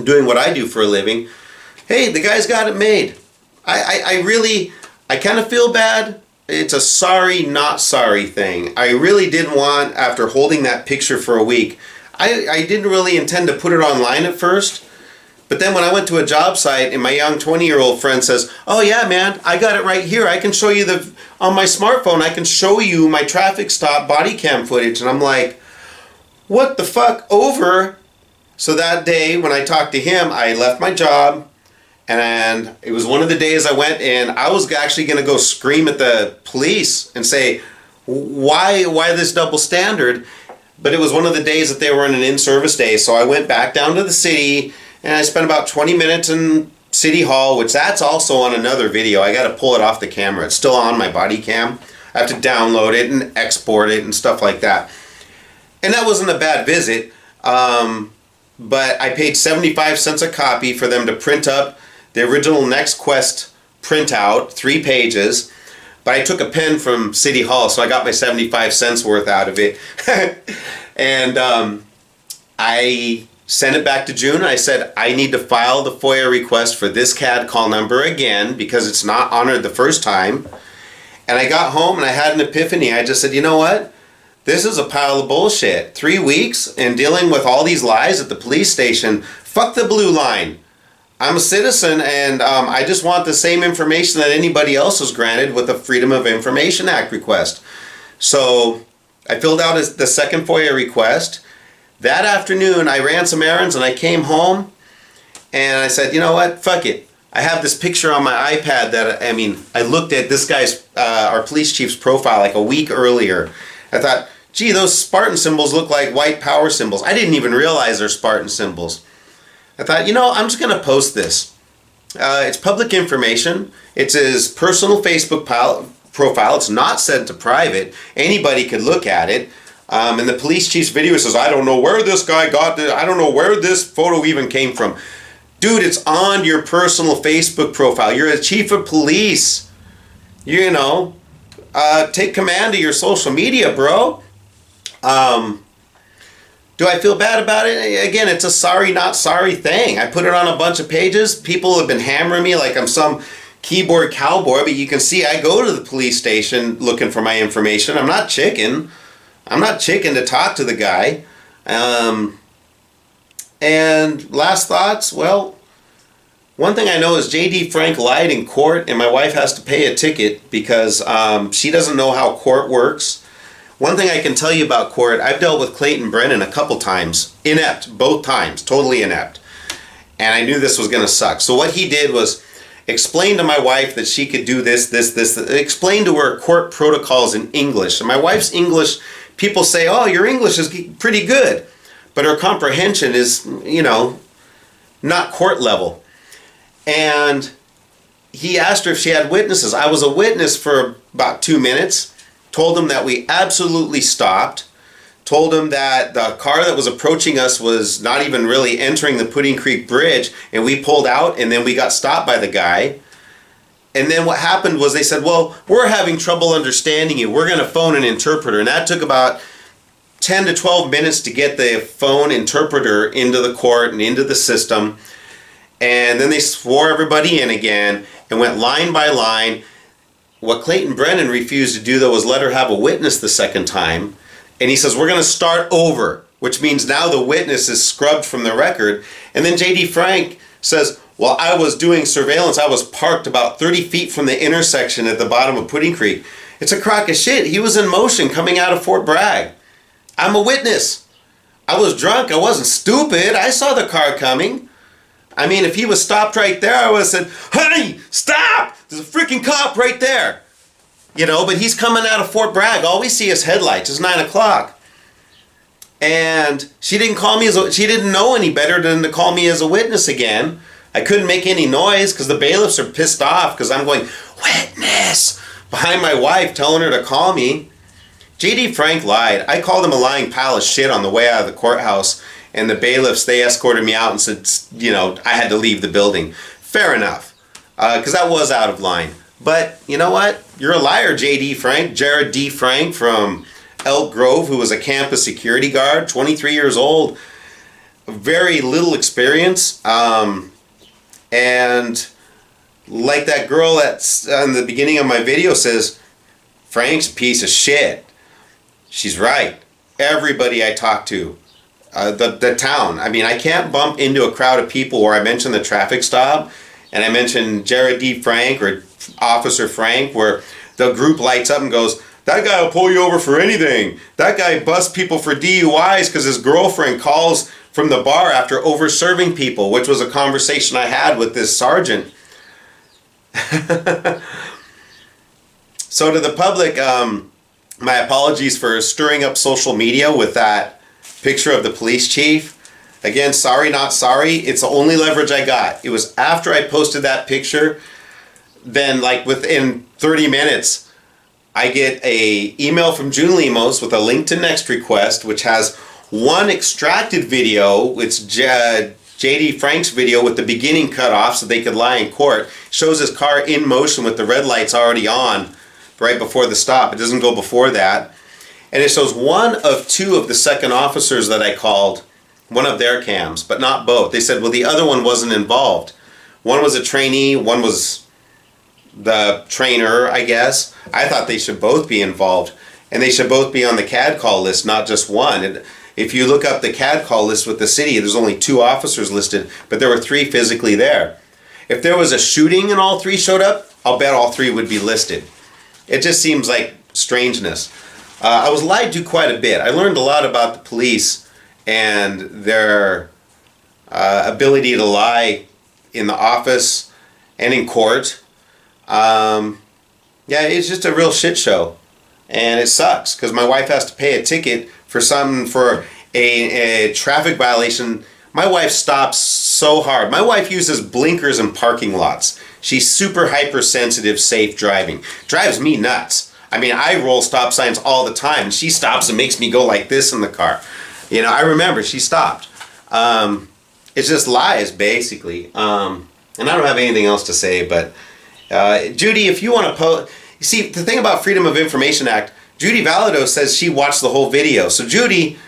doing what I do for a living. Hey, the guy's got it made. I kind of feel bad. It's a sorry, not sorry thing. I really didn't want, after holding that picture for a week, I didn't really intend to put it online at first. But then when I went to a job site and my young 20-year-old friend says, oh yeah, man, I got it right here. I can show you on my smartphone, I can show you my traffic stop body cam footage. And I'm like, what the fuck, over? So that day when I talked to him, I left my job. And it was one of the days I went, and I was actually going to go scream at the police and say, why this double standard? But it was one of the days that they were on an in-service day, so I went back down to the city, and I spent about 20 minutes in City Hall, which that's also on another video. I got to pull it off the camera. It's still on my body cam. I have to download it and export it and stuff like that. And that wasn't a bad visit, but I paid 75 cents a copy for them to print up the original Next Quest printout, 3 pages, but I took a pen from City Hall, so I got my 75 cents worth out of it. And I sent it back to June. I said, I need to file the FOIA request for this CAD call number again because it's not honored the first time. And I got home and I had an epiphany. I just said, you know what? This is a pile of bullshit. 3 weeks and dealing with all these lies at the police station. Fuck the blue line. I'm a citizen, and I just want the same information that anybody else is granted with the Freedom of Information Act request. So I filled out the second FOIA request. That afternoon, I ran some errands, and I came home, and I said, you know what, fuck it. I have this picture on my iPad that, I looked at this guy's, our police chief's profile like a week earlier. I thought, gee, those Spartan symbols look like white power symbols. I didn't even realize they're Spartan symbols. I thought, you know, I'm just going to post this. It's public information. It's his personal Facebook profile. It's not sent to private. Anybody could look at it. And the police chief's video says, I don't know where this guy got this. I don't know where this photo even came from. Dude, it's on your personal Facebook profile. You're a chief of police. You know, take command of your social media, bro. Do I feel bad about it? Again, it's a sorry, not sorry thing. I put it on a bunch of pages. People have been hammering me like I'm some keyboard cowboy, but you can see I go to the police station looking for my information. I'm not chicken. I'm not chicken to talk to the guy. And last thoughts, well, one thing I know is J.D. Frank lied in court, and my wife has to pay a ticket because she doesn't know how court works. One thing I can tell you about court, I've dealt with Clayton Brennan a couple times. Inept, both times, totally inept. And I knew this was going to suck. So what he did was explain to my wife that she could do this. Explain to her court protocols in English. And my wife's English, people say, oh, your English is pretty good. But her comprehension is, you know, not court level. And he asked her if she had witnesses. I was a witness for about 2 minutes. Told him that we absolutely stopped. Told him that the car that was approaching us was not even really entering the Pudding Creek Bridge, and we pulled out, and then we got stopped by the guy. And then what happened was they said, well, we're having trouble understanding you. We're going to phone an interpreter. And that took about 10 to 12 minutes to get the phone interpreter into the court and into the system. And then they swore everybody in again and went line by line. What Clayton Brennan refused to do, though, was let her have a witness the second time. And he says, we're going to start over, which means now the witness is scrubbed from the record. And then J.D. Frank says, well, I was doing surveillance. I was parked about 30 feet from the intersection at the bottom of Pudding Creek. It's a crock of shit. He was in motion coming out of Fort Bragg. I'm a witness. I was drunk. I wasn't stupid. I saw the car coming. I mean, if he was stopped right there, I would have said, honey, stop! There's a freaking cop right there. You know, but he's coming out of Fort Bragg. All we see is headlights. It's 9 o'clock. And she didn't call me she didn't know any better than to call me as a witness again. I couldn't make any noise because the bailiffs are pissed off because I'm going, witness, behind my wife telling her to call me. J.D. Frank lied. I called him a lying pile of shit on the way out of the courthouse. And the bailiffs, they escorted me out and said, you know, I had to leave the building. Fair enough, because that was out of line. But you know what? You're a liar, J.D. Frank. Jared D. Frank from Elk Grove, who was a campus security guard, 23 years old, very little experience. And like that girl that's on the beginning of my video says, Frank's a piece of shit. She's right. Everybody I talk to, the town. I mean, I can't bump into a crowd of people where I mention the traffic stop and I mention Jared D. Frank or Officer Frank, where the group lights up and goes, that guy will pull you over for anything. That guy busts people for DUIs because his girlfriend calls from the bar after over-serving people, which was a conversation I had with this sergeant. So to the public, my apologies for stirring up social media with that picture of the police chief. Again, sorry, not sorry. It's the only leverage I got. It was after I posted that picture, then like within 30 minutes, I get a email from June Lemos with a link to Next Request, which has one extracted video. It's J.D. Frank's video with the beginning cut off so they could lie in court. Shows his car in motion with the red lights already on right before the stop. It doesn't go before that. And it shows one of two of the second officers that I called, one of their cams, but not both. They said, well, the other one wasn't involved. One was a trainee, one was the trainer, I guess. I thought they should both be involved. And they should both be on the CAD call list, not just one. And if you look up the CAD call list with the city, there's only 2 officers listed, but there were 3 physically there. If there was a shooting and all 3 showed up, I'll bet all 3 would be listed. It just seems like strangeness. I was lied to quite a bit. I learned a lot about the police and their ability to lie in the office and in court. Yeah, it's just a real shit show. And it sucks because my wife has to pay a ticket for a traffic violation. My wife stops so hard. My wife uses blinkers in parking lots. She's super hypersensitive, safe driving. Drives me nuts. I mean, I roll stop signs all the time, and she stops and makes me go like this in the car. You know, I remember she stopped. It's just lies, basically. And I don't have anything else to say, but Judy, if you want to post... You see, the thing about Freedom of Information Act, Judy Valido says she watched the whole video. So Judy,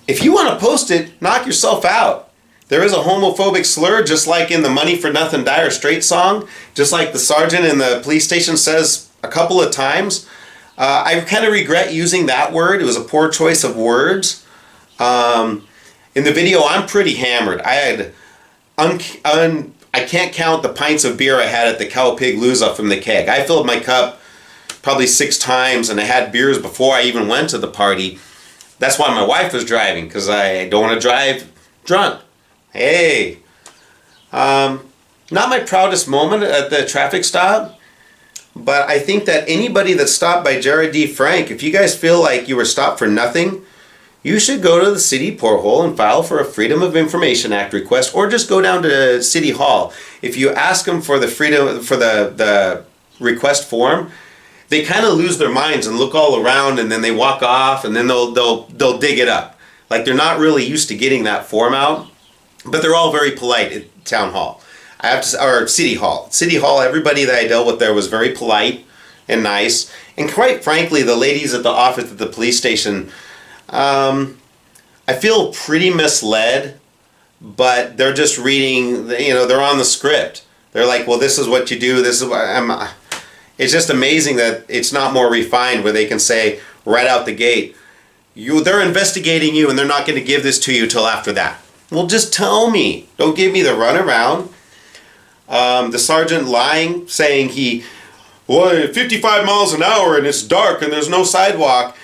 if you want to post it, knock yourself out. There is a homophobic slur, just like in the Money for Nothing Dire Straits song, just like the sergeant in the police station says a couple of times. I kind of regret using that word. It was a poor choice of words. In the video, I'm pretty hammered. I had... I can't count the pints of beer I had at the Cowpig-Luza from the keg. I filled my cup probably 6 times, and I had beers before I even went to the party. That's why my wife was driving, because I don't want to drive drunk. Hey. Not my proudest moment at the traffic stop, but I think that anybody that stopped by Jared D. Frank, if you guys feel like you were stopped for nothing, you should go to the city porthole and file for a Freedom of Information Act request, or just go down to City Hall. If you ask them for the request form, they kind of lose their minds and look all around, and then they walk off, and then they'll dig it up. Like they're not really used to getting that form out, but they're all very polite at Town Hall. Or City Hall. City Hall, everybody that I dealt with there was very polite and nice. And quite frankly, the ladies at the office at the police station, I feel pretty misled, but they're just reading, you know, they're on the script. They're like, well, this is what you do, this is what it's just amazing that it's not more refined, where they can say right out the gate, they're investigating you and they're not going to give this to you till after that. Well, just tell me. Don't give me the runaround. The sergeant lying, saying 55 miles an hour and it's dark and there's no sidewalk.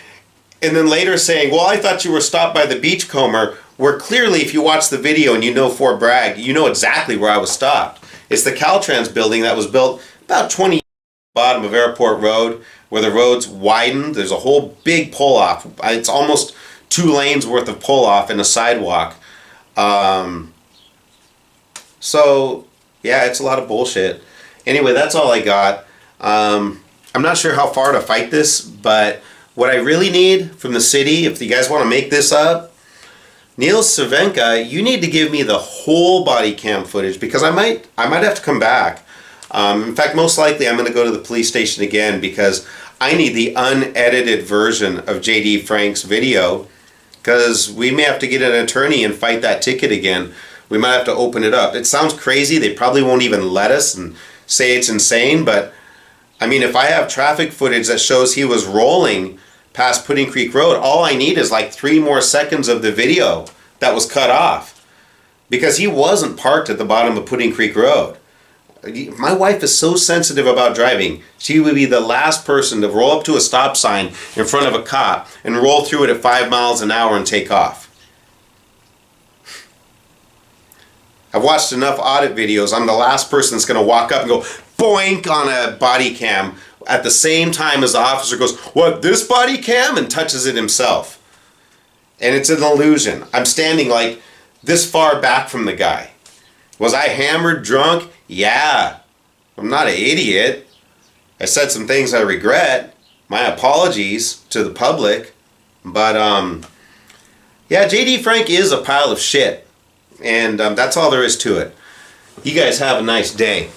And then later saying, well, I thought you were stopped by the beachcomber, where clearly if you watch the video and you know Fort Bragg, you know exactly where I was stopped. It's the Caltrans building that was built about 20 years at the bottom of Airport Road, where the road's widened. There's a whole big pull-off. It's almost 2 lanes worth of pull-off in a sidewalk. So, yeah, it's a lot of bullshit. Anyway, that's all I got. I'm not sure how far to fight this, but what I really need from the city, if you guys want to make this up, Neil Cervenka, you need to give me the whole body cam footage, because I might have to come back. In fact, most likely I'm going to go to the police station again, because I need the unedited version of JD Frank's video, because we may have to get an attorney and fight that ticket again. We might have to open it up. It sounds crazy. They probably won't even let us and say it's insane, but I mean, if I have traffic footage that shows he was rolling past Pudding Creek Road, all I need is like 3 more seconds of the video that was cut off, because he wasn't parked at the bottom of Pudding Creek Road. My wife is so sensitive about driving. She would be the last person to roll up to a stop sign in front of a cop and roll through it at 5 miles an hour and take off. I've watched enough audit videos. I'm the last person that's going to walk up and go boink on a body cam at the same time as the officer goes, what, this body cam? And touches it himself. And it's an illusion. I'm standing like this far back from the guy. Was I hammered, drunk? Yeah. I'm not an idiot. I said some things I regret. My apologies to the public. But, yeah, JD Frank is a pile of shit. And that's all there is to it. You guys have a nice day.